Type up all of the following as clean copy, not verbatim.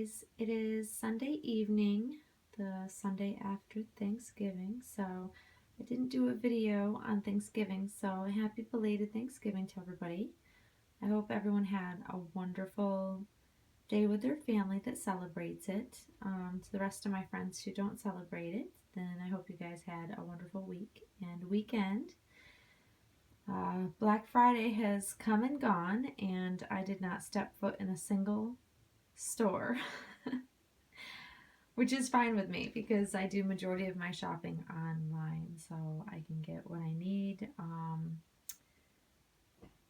guys. It is Sunday evening, the Sunday after Thanksgiving, so I didn't do a video on Thanksgiving, so happy belated Thanksgiving to everybody. I hope everyone had a wonderful day with their family that celebrates it. To the rest of my friends who don't celebrate it, then I hope you guys had a wonderful week and weekend. Black Friday has come and gone, and I did not step foot in a single store, which is fine with me because I do majority of my shopping online, so I can get what I need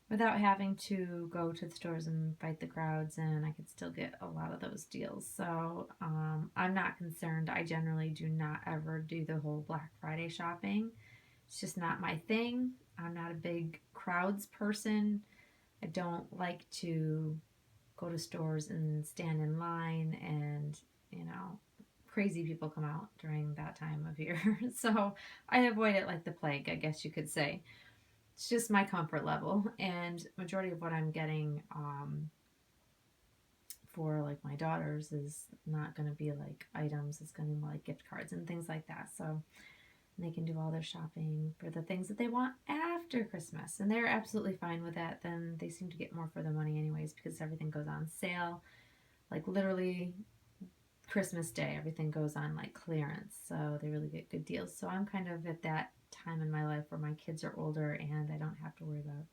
without having to go to the stores and fight the crowds, and I could still get a lot of those deals. So I'm not concerned. I generally do not ever do the whole Black Friday shopping. It's just not my thing. I'm not a big crowds person. I don't like to go to stores and stand in line and, crazy people come out during that time of year. So I avoid it like the plague, I guess you could say. It's just my comfort level, and majority of what I'm getting for like my daughters is not going to be like items. It's going to be like gift cards and things like that. So they can do all their shopping for the things that they want after Christmas, and they're absolutely fine with that. Then they seem to get more for their money anyways because everything goes on sale, like literally Christmas Day, everything goes on like clearance, so they really get good deals. So I'm kind of at that time in my life where my kids are older and I don't have to worry about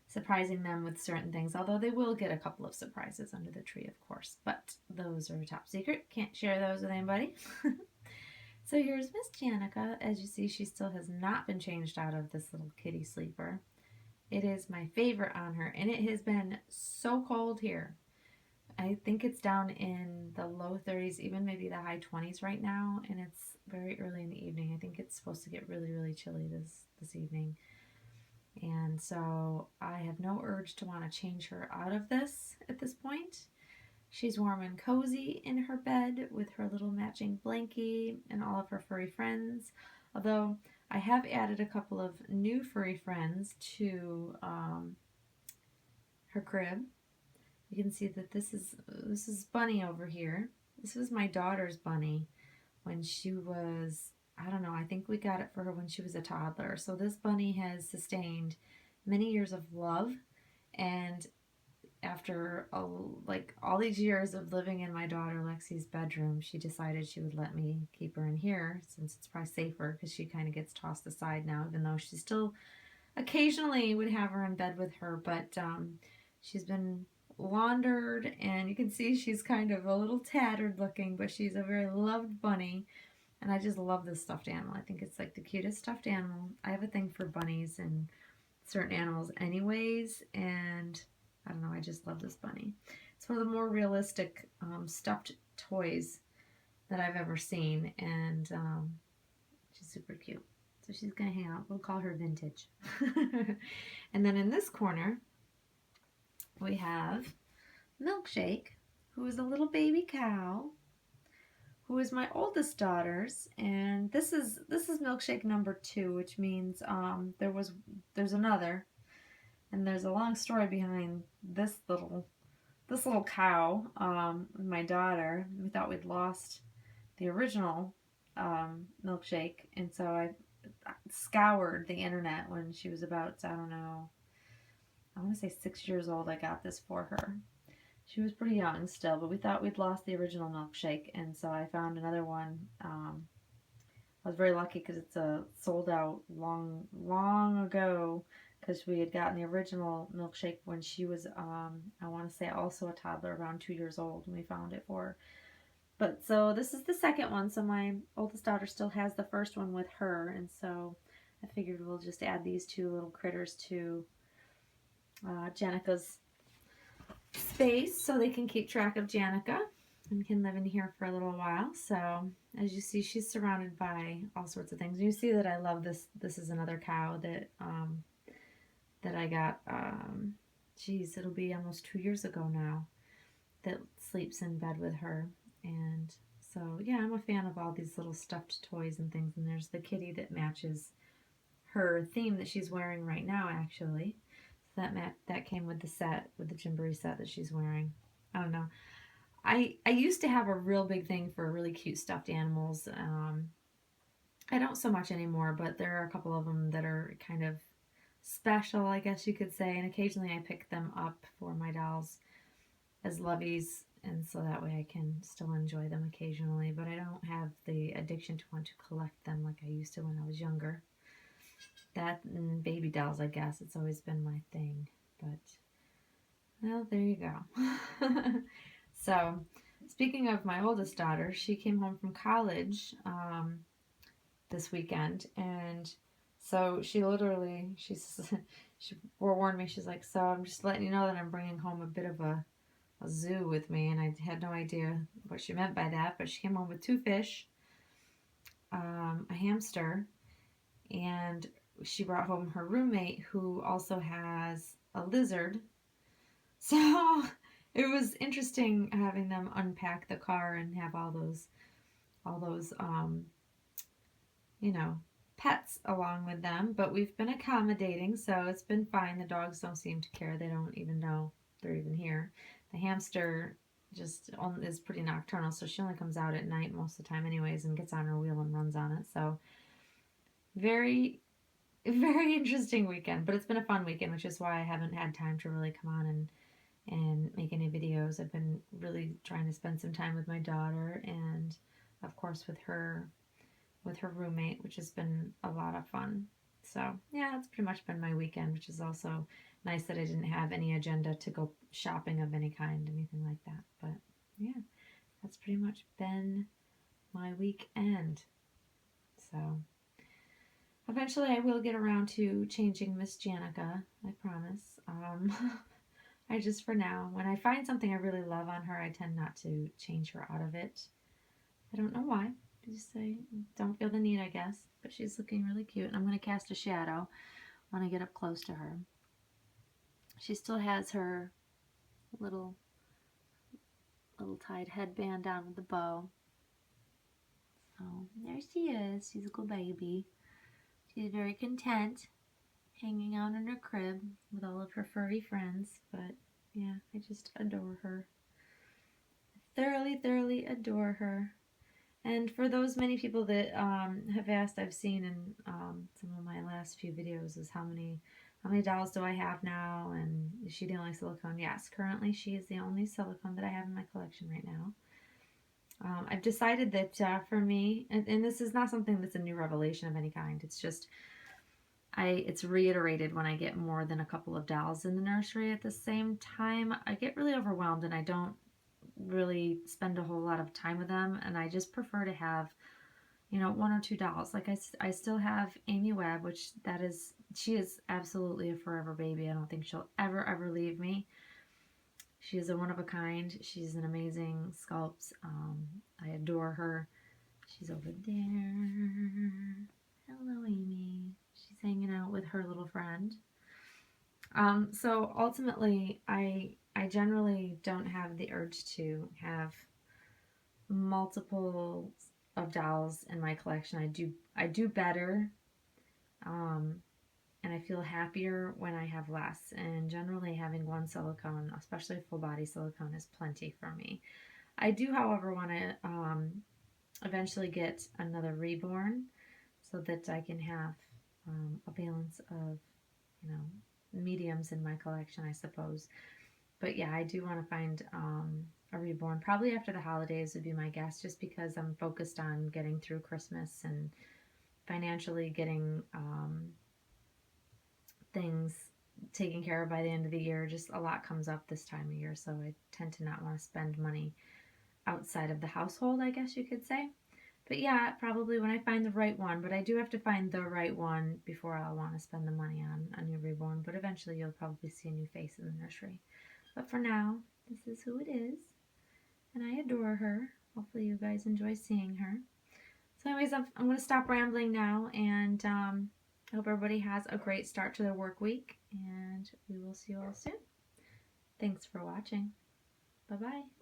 surprising them with certain things, although they will get a couple of surprises under the tree, of course, but those are top secret. Can't share those with anybody. So here's Miss Janica. As you see, she still has not been changed out of this little kitty sleeper. It is my favorite on her, and it has been so cold here. I think it's down in the low 30s, even maybe the high 20s right now, and it's very early in the evening. I think it's supposed to get really, really chilly this evening. And so I have no urge to want to change her out of this at this point. She's warm and cozy in her bed with her little matching blankie and all of her furry friends. Although I have added a couple of new furry friends to her crib. You can see that this is Bunny over here. This was my daughter's Bunny when she was, I don't know, I think we got it for her when she was a toddler. So this Bunny has sustained many years of love, and after all these years of living in my daughter Lexi's bedroom, she decided she would let me keep her in here since it's probably safer, because she kind of gets tossed aside now, even though she still occasionally would have her in bed with her. But she's been laundered, and you can see she's kind of a little tattered looking, but she's a very loved bunny. And I just love this stuffed animal. I think it's like the cutest stuffed animal. I have a thing for bunnies and certain animals anyways, and I don't know, I just love this bunny. It's one of the more realistic stuffed toys that I've ever seen, and she's super cute. So she's gonna hang out. We'll call her Vintage. And then in this corner, we have Milkshake, who is a little baby cow, who is my oldest daughter's, and this is Milkshake number 2, which means there's another, and there's a long story behind this little cow. My daughter, we thought we'd lost the original Milkshake, and so I scoured the internet when she was about, I don't know, I want to say 6 years old. I got this for her. She was pretty young still, but we thought we'd lost the original Milkshake, and so I found another one. I was very lucky because it's sold out long ago, because we had gotten the original Milkshake when she was, I want to say also a toddler, around 2 years old, when we found it for her. But so this is the second one, so my oldest daughter still has the first one with her, and so I figured we'll just add these two little critters to Janica's space so they can keep track of Janica and can live in here for a little while. So as you see, she's surrounded by all sorts of things. You see that I love this. This is another cow that I got, geez, it'll be almost 2 years ago now, that sleeps in bed with her. And so yeah, I'm a fan of all these little stuffed toys and things. And there's the kitty that matches her theme that she's wearing right now, actually. So that came with the set, with the Gymboree set that she's wearing. I don't know. I used to have a real big thing for really cute stuffed animals. I don't so much anymore, but there are a couple of them that are kind of special, I guess you could say. And occasionally I pick them up for my dolls as loveys, and so that way I can still enjoy them occasionally. But I don't have the addiction to want to collect them like I used to when I was younger. That and baby dolls, I guess. It's always been my thing. But, well, there you go. So, speaking of my oldest daughter, she came home from college this weekend, and so she literally, she forewarned me. She's like, "So I'm just letting you know that I'm bringing home a bit of a zoo with me," and I had no idea what she meant by that. But she came home with 2 fish, a hamster, and she brought home her roommate who also has a lizard. So it was interesting having them unpack the car and have all those you know, pets along with them. But we've been accommodating, so it's been fine. The dogs don't seem to care. They don't even know they're even here. The hamster just is pretty nocturnal, so she only comes out at night most of the time anyways and gets on her wheel and runs on it. So very, very interesting weekend, but it's been a fun weekend, which is why I haven't had time to really come on and make any videos. I've been really trying to spend some time with my daughter and of course with her roommate, which has been a lot of fun. So yeah, that's pretty much been my weekend, which is also nice that I didn't have any agenda to go shopping of any kind, anything like that. But yeah, that's pretty much been my weekend. So eventually I will get around to changing Miss Janica, I promise. I just, for now, when I find something I really love on her, I tend not to change her out of it. I don't know why. I just say, don't feel the need, I guess. But she's looking really cute, and I'm going to cast a shadow when I get up close to her. She still has her little tied headband on with the bow. So there she is. She's a good baby. She's very content hanging out in her crib with all of her furry friends. But yeah, I just adore her. Thoroughly, thoroughly adore her. And for those many people that have asked, I've seen in some of my last few videos, is how many dolls do I have now, and is she the only silicone? Yes, currently she is the only silicone that I have in my collection right now. I've decided that for me, and this is not something that's a new revelation of any kind. It's just it's reiterated when I get more than a couple of dolls in the nursery at the same time. I get really overwhelmed, and I don't really spend a whole lot of time with them, and I just prefer to have, you know, 1 or 2 dolls. Like I still have Amy Webb, which she is absolutely a forever baby. I don't think she'll ever leave me. She is a one of a kind. She's an amazing sculpt. I adore her. She's over there. Hello, Amy. She's hanging out with her little friend. So ultimately, I generally don't have the urge to have multiple of dolls in my collection. I do better, and I feel happier when I have less. And generally, having one silicone, especially full body silicone, is plenty for me. I do, however, want to eventually get another reborn so that I can have a balance of, you know, mediums in my collection, I suppose. But yeah, I do want to find a reborn. Probably after the holidays would be my guess, just because I'm focused on getting through Christmas and financially getting things taken care of by the end of the year. Just a lot comes up this time of year, so I tend to not want to spend money outside of the household, I guess you could say. But yeah, probably when I find the right one. But I do have to find the right one before I'll want to spend the money on a new reborn. But eventually you'll probably see a new face in the nursery. But for now, this is who it is. And I adore her. Hopefully you guys enjoy seeing her. So anyways, I'm going to stop rambling now. And I hope everybody has a great start to their work week. And we will see you all soon. Thanks for watching. Bye-bye.